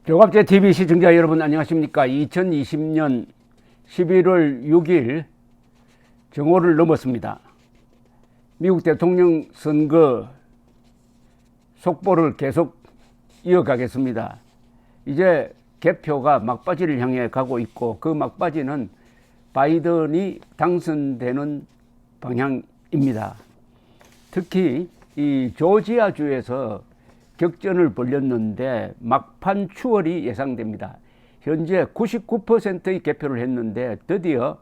조갑제 TV 시청자 여러분 안녕하십니까? 2020년 11월 6일 정오를 넘었습니다. 미국 대통령 선거 속보를 계속 이어가겠습니다. 이제 개표가 막바지를 향해 가고 있고 그 막바지는 바이든이 당선되는 방향입니다. 특히 이 조지아주에서 격전을 벌였는데 막판 추월이 예상됩니다. 현재 99%의 개표를 했는데 드디어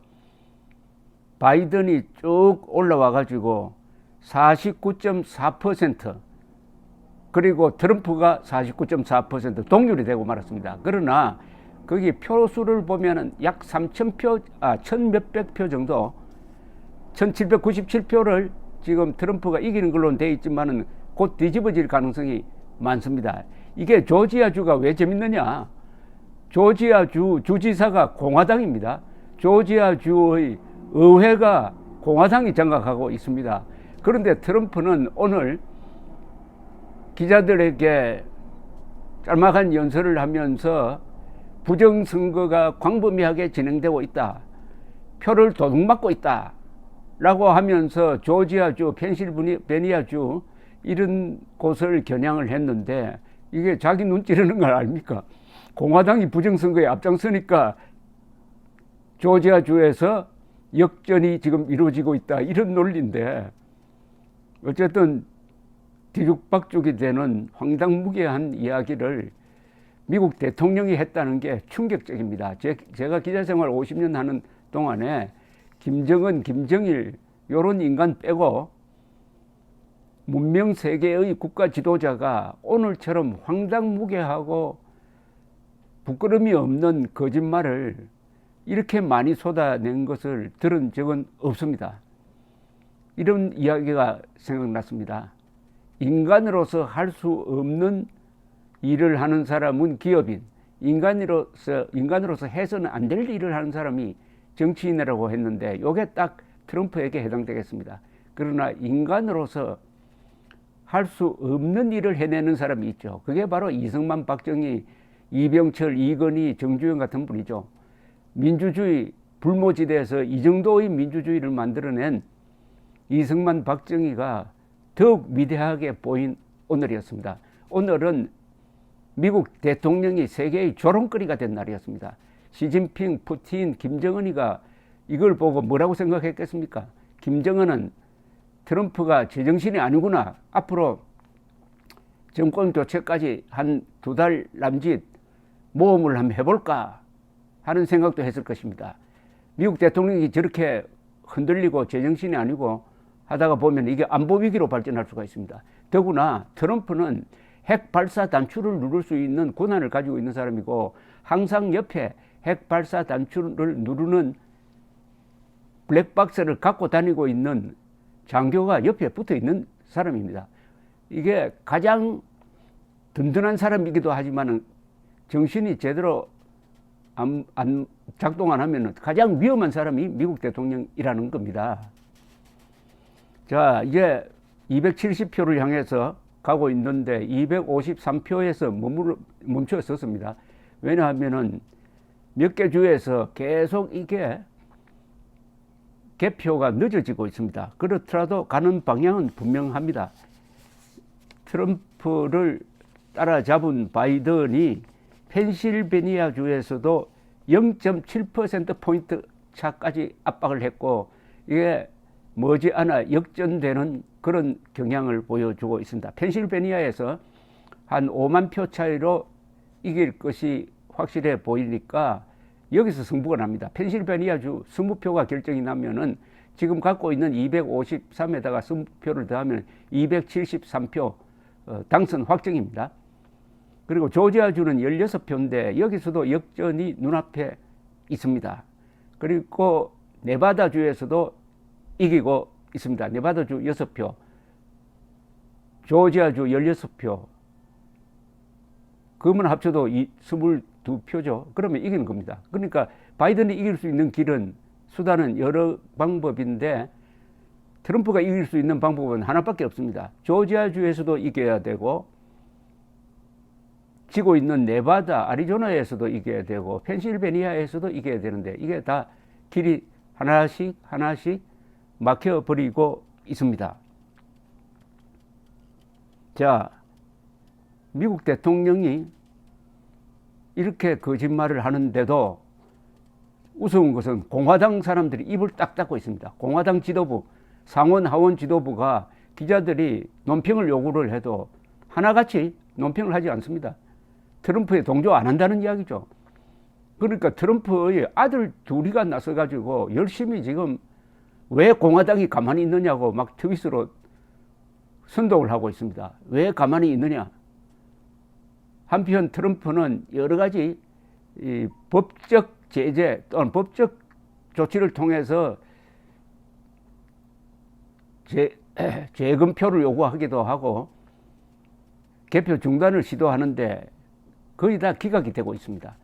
바이든이 쭉 올라와 가지고 49.4% 그리고 트럼프가 49.4% 동률이 되고 말았습니다. 그러나 거기 표수를 보면은 약 3,000표, 1,000몇백 표 정도 1,797표를 지금 트럼프가 이기는 걸로 되어 있지만은 곧 뒤집어질 가능성이 많습니다. 이게 조지아주가 왜 재밌느냐? 조지아주 주지사가 공화당입니다. 조지아주의 의회가 공화당이 장악하고 있습니다. 그런데 트럼프는 오늘 기자들에게 짤막한 연설을 하면서 부정선거가 광범위하게 진행되고 있다. 표를 도둑맞고 있다. 라고 하면서 조지아주, 펜실베니아주 이런 곳을 겨냥을 했는데 이게 자기 눈 찌르는 걸 아닙니까? 공화당이 부정선거에 앞장서니까 조지아주에서 역전이 지금 이루어지고 있다 이런 논리인데 어쨌든 뒤죽박죽이 되는 황당무계한 이야기를 미국 대통령이 했다는 게 충격적입니다. 제가 기자생활 50년 하는 동안에 김정은, 김정일 이런 인간 빼고 문명 세계의 국가 지도자가 오늘처럼 황당무계하고 부끄러움이 없는 거짓말을 이렇게 많이 쏟아낸 것을 들은 적은 없습니다. 이런 이야기가 생각났습니다. 인간으로서 할 수 없는 일을 하는 사람은 기업인, 인간으로서 해서는 안 될 일을 하는 사람이 정치인이라고 했는데 이게 딱 트럼프에게 해당되겠습니다. 그러나 인간으로서 할 수 없는 일을 해내는 사람이 있죠. 그게 바로 이승만, 박정희, 이병철, 이건희, 정주영 같은 분이죠. 민주주의 불모지대에서 이 정도의 민주주의를 만들어낸 이승만, 박정희가 더욱 위대하게 보인 오늘이었습니다. 오늘은 미국 대통령이 세계의 조롱거리가 된 날이었습니다. 시진핑, 푸틴, 김정은이가 이걸 보고 뭐라고 생각했겠습니까? 김정은은 트럼프가 제정신이 아니구나. 앞으로 정권 교체까지 한 2달 남짓 모험을 한번 해볼까 하는 생각도 했을 것입니다. 미국 대통령이 저렇게 흔들리고 제정신이 아니고 하다가 보면 이게 안보 위기로 발전할 수가 있습니다. 더구나 트럼프는 핵 발사 단추를 누를 수 있는 권한을 가지고 있는 사람이고 항상 옆에 핵 발사 단추를 누르는 블랙박스를 갖고 다니고 있는 장교가 옆에 붙어 있는 사람입니다. 이게 가장 든든한 사람이기도 하지만 정신이 제대로 안 작동 안 하면 가장 위험한 사람이 미국 대통령이라는 겁니다. 자, 이제 270표를 향해서 가고 있는데 253표에서 멈춰 섰습니다. 왜냐하면은 몇 개 주에서 계속 이게 개표가 늦어지고 있습니다. 그렇더라도 가는 방향은 분명합니다. 트럼프를 따라잡은 바이든이 펜실베니아주에서도 0.7%포인트 차까지 압박을 했고 이게 머지않아 역전되는 그런 경향을 보여주고 있습니다. 펜실베니아에서 한 5만 표 차이로 이길 것이 확실해 보이니까 여기서 승부가 납니다. 펜실베니아주 20표가 결정이 나면은 지금 갖고 있는 253에다가 20표를 더하면 273표 당선 확정입니다. 그리고 조지아주는 16표인데 여기서도 역전이 눈앞에 있습니다. 그리고 네바다주에서도 이기고 있습니다. 네바다주 6표, 조지아주 16표, 그러면 합쳐도 22표죠. 그러면 이기는 겁니다. 그러니까 바이든이 이길 수 있는 길은, 수단은 여러 방법인데 트럼프가 이길 수 있는 방법은 하나밖에 없습니다. 조지아주에서도 이겨야 되고 지고 있는 네바다, 아리조나에서도 이겨야 되고 펜실베니아에서도 이겨야 되는데 이게 다 길이 하나씩 하나씩 막혀버리고 있습니다. 자, 미국 대통령이 이렇게 거짓말을 하는데도 우스운 것은 공화당 사람들이 입을 딱 닫고 있습니다. 공화당 지도부, 상원 하원 지도부가 기자들이 논평을 요구를 해도 하나같이 논평을 하지 않습니다. 트럼프에 동조 안 한다는 이야기죠. 그러니까 트럼프의 아들 둘이가 나서가지고 열심히 지금 왜 공화당이 가만히 있느냐고 막 트윗으로 선동을 하고 있습니다. 왜 가만히 있느냐. 한편 트럼프는 여러 가지 이 법적 제재 또는 법적 조치를 통해서 재검표를 요구하기도 하고 개표 중단을 시도하는데 거의 다 기각이 되고 있습니다.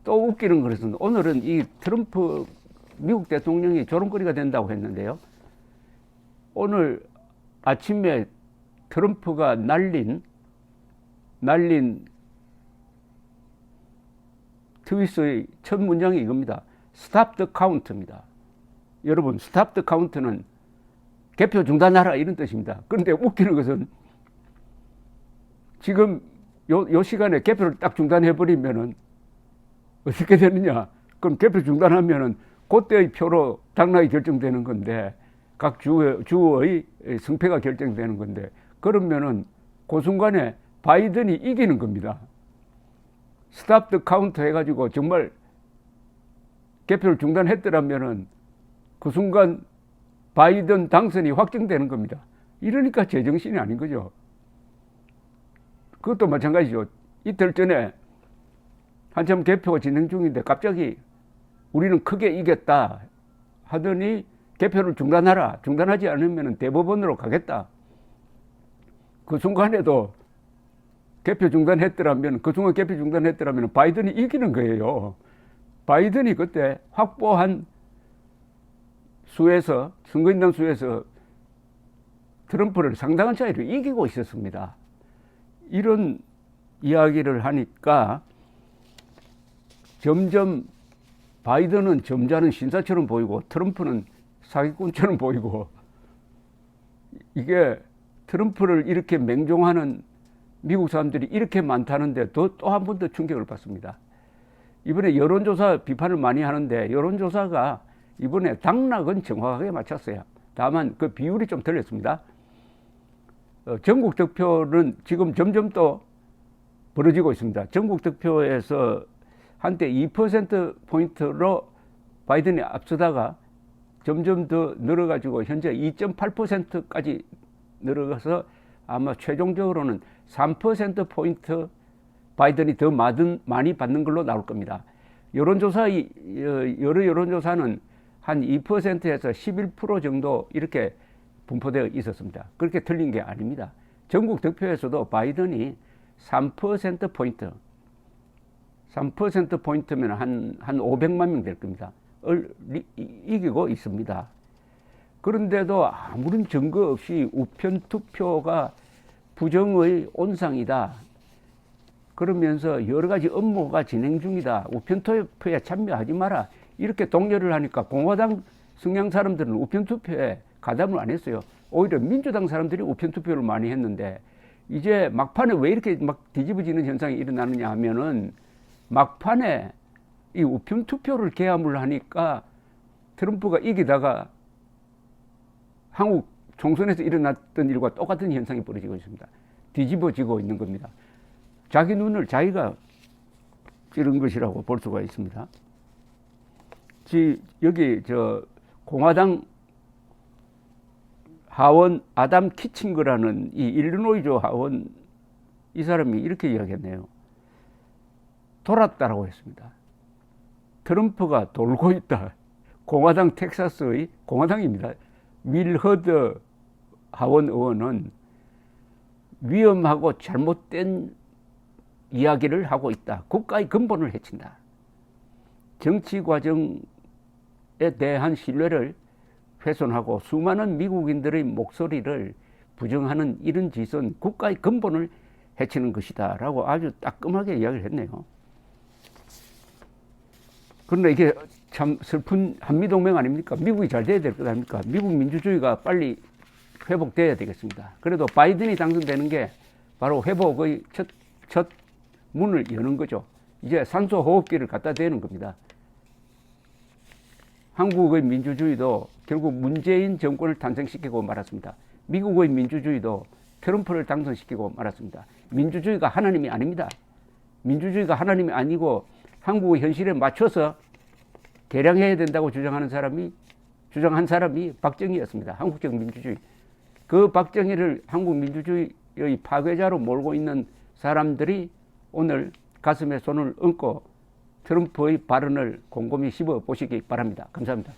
또 웃기는 것은 오늘은 이 트럼프 미국 대통령이 조롱거리가 된다고 했는데요. 오늘 아침에 트럼프가 날린 트윗의 첫 문장이 이겁니다. Stop the count입니다. 여러분, Stop the count는 개표 중단하라 이런 뜻입니다. 그런데 웃기는 것은 지금 요 시간에 개표를 딱 중단해버리면은 어떻게 되느냐. 그럼 개표 중단하면은 그때의 표로 당락이 결정되는 건데 각 주의 승패가 결정되는 건데 그러면은 그 순간에 바이든이 이기는 겁니다. 스탑 더 카운트 해가지고 정말 개표를 중단했더라면은 그 순간 바이든 당선이 확정되는 겁니다. 이러니까 제정신이 아닌 거죠. 그것도 마찬가지죠. 이틀 전에 한참 개표가 진행 중인데 갑자기 우리는 크게 이겼다 하더니 개표를 중단하라. 중단하지 않으면 대법원으로 가겠다. 그 순간에도 개표 중단했더라면 그 순간 개표 중단했더라면 바이든이 이기는 거예요. 바이든이 그때 확보한 수에서 선거인단 수에서 트럼프를 상당한 차이로 이기고 있었습니다. 이런 이야기를 하니까 점점 바이든은 점잖은 신사처럼 보이고 트럼프는 사기꾼처럼 보이고 이게 트럼프를 이렇게 맹종하는 미국 사람들이 이렇게 많다는데 또 한 번 더 충격을 받습니다. 이번에 여론조사 비판을 많이 하는데 여론조사가 이번에 당락은 정확하게 맞췄어요. 다만 그 비율이 좀 틀렸습니다. 전국 득표는 지금 점점 또 벌어지고 있습니다. 전국 득표에서 한때 2%포인트로 바이든이 앞서다가 점점 더 늘어가지고 현재 2.8%까지 늘어가서 아마 최종적으로는 3%포인트 바이든이 더 많이 받는 걸로 나올 겁니다. 여러 여론조사는 한 2%에서 11% 정도 이렇게 분포되어 있었습니다. 그렇게 틀린 게 아닙니다. 전국 득표에서도 바이든이 3%포인트면 한 500만 명 될 겁니다. 이기고 있습니다. 그런데도 아무런 증거 없이 우편 투표가 부정의 온상이다. 그러면서 여러 가지 업무가 진행 중이다. 우편 투표에 참여하지 마라. 이렇게 독려를 하니까 공화당 성향 사람들은 우편 투표에 가담을 안 했어요. 오히려 민주당 사람들이 우편 투표를 많이 했는데 이제 막판에 왜 이렇게 막 뒤집어지는 현상이 일어나느냐 하면은 막판에 이 우편 투표를 개함을 하니까 트럼프가 이기다가 한국 총선에서 일어났던 일과 똑같은 현상이 벌어지고 있습니다. 뒤집어지고 있는 겁니다. 자기 눈을 자기가 찌른 것이라고 볼 수가 있습니다. 여기 공화당 하원 아담 키친거라는 이 일리노이주 하원 이 사람이 이렇게 이야기했네요. 돌았다라고 했습니다. 트럼프가 돌고 있다. 공화당 텍사스의 공화당입니다. 윌 허드 하원 의원은 위험하고 잘못된 이야기를 하고 있다. 국가의 근본을 해친다. 정치 과정에 대한 신뢰를 훼손하고 수많은 미국인들의 목소리를 부정하는 이런 짓은 국가의 근본을 해치는 것이다라고 아주 따끔하게 이야기를 했네요. 그런데 이게 참 슬픈 한미동맹 아닙니까? 미국이 잘 돼야 될 것 아닙니까? 미국 민주주의가 빨리 회복돼야 되겠습니다. 그래도 바이든이 당선되는 게 바로 회복의 첫 문을 여는 거죠. 이제 산소 호흡기를 갖다 대는 겁니다. 한국의 민주주의도 결국 문재인 정권을 탄생시키고 말았습니다. 미국의 민주주의도 트럼프를 당선시키고 말았습니다. 민주주의가 하나님이 아닙니다. 민주주의가 하나님이 아니고 한국의 현실에 맞춰서 개량해야 된다고 주장한 사람이 박정희였습니다. 한국적 민주주의. 그 박정희를 한국 민주주의의 파괴자로 몰고 있는 사람들이 오늘 가슴에 손을 얹고 트럼프의 발언을 곰곰이 씹어 보시기 바랍니다. 감사합니다.